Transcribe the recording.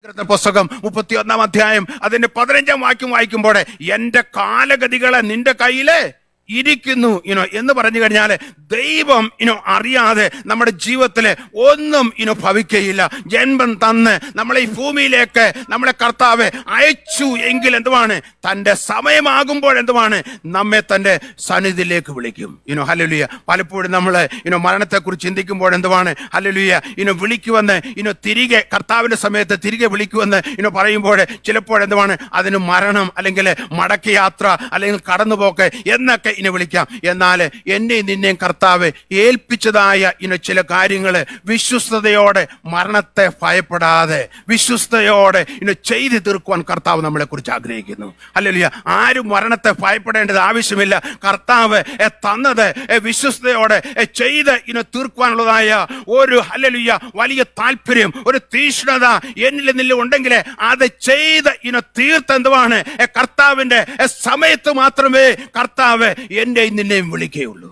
പുസ്തകം 31 അധ്യായം അതിന്റെ 15 വാക്യം വായിക്കുമ്പോൾ എന്റെ കാലഗതികളെ നിന്റെ കയ്യില് ഇരിക്കുന്നു എന്ന് പറഞ്ഞു കഴിഞ്ഞാൽ ദൈവം അറിയാതെ നമ്മുടെ ജീവിതത്തില് ഒന്നും ഭവിക്കുകയില്ല. ജന്മം തന്ന് നമ്മളെ ഈ ഭൂമിയിലേക്ക് നമ്മളെ കർത്താവ് അയച്ചു എങ്കിൽ എന്തുവാണ്, തന്റെ സമയമാകുമ്പോൾ എന്തുവാണ്, നമ്മെ തന്റെ സന്നിധിയിലേക്ക് വിളിക്കും. ഹല്ലേലൂയ. പലപ്പോഴും നമ്മള് മരണത്തെ കുറിച്ച് ചിന്തിക്കുമ്പോൾ എന്തുവാണ്, ഹല്ലേലൂയ വിളിക്കുവെന്ന് തിരികെ കർത്താവിന്റെ സമയത്ത് തിരികെ വിളിക്കുവെന്ന് പറയുമ്പോൾ ചിലപ്പോഴെന്തുവാണ് അതിന് മരണം അല്ലെങ്കിൽ മടക്കയാത്ര അല്ലെങ്കിൽ കടന്നുപോക്ക് എന്നൊക്കെ വിളിക്കാം. എന്നാൽ എന്നെയും നിന്നെയും കർത്താവ് ഏൽപ്പിച്ചതായ ചില കാര്യങ്ങള് വിശ്വസ്തയോടെ മരണത്തെ ഭയപ്പെടാതെ വിശ്വസ്തയോടെ ചെയ്തു തീർക്കുവാൻ കർത്താവ് നമ്മളെ കുറിച്ച് ആഗ്രഹിക്കുന്നു. ഹല്ലേലൂയ. ആരും മരണത്തെ ഭയപ്പെടേണ്ടത് ആവശ്യമില്ല. കർത്താവ് തന്നത് വിശ്വസ്തയോടെ ചെയ്ത് തീർക്കുവാനുള്ളതായ ഒരു ഹല്ലേലൂയ വലിയ താല്പര്യം, ഒരു തീഷ്ണത എന്നിൽ നിന്നിൽ ഉണ്ടെങ്കിൽ അത് ചെയ്ത് തീർത്തെന്തുവാണ് കർത്താവിന്റെ സമയത്ത് മാത്രമേ കർത്താവ് എന്നെയും നിന്നെയും വിളിക്കുകയുള്ളൂ.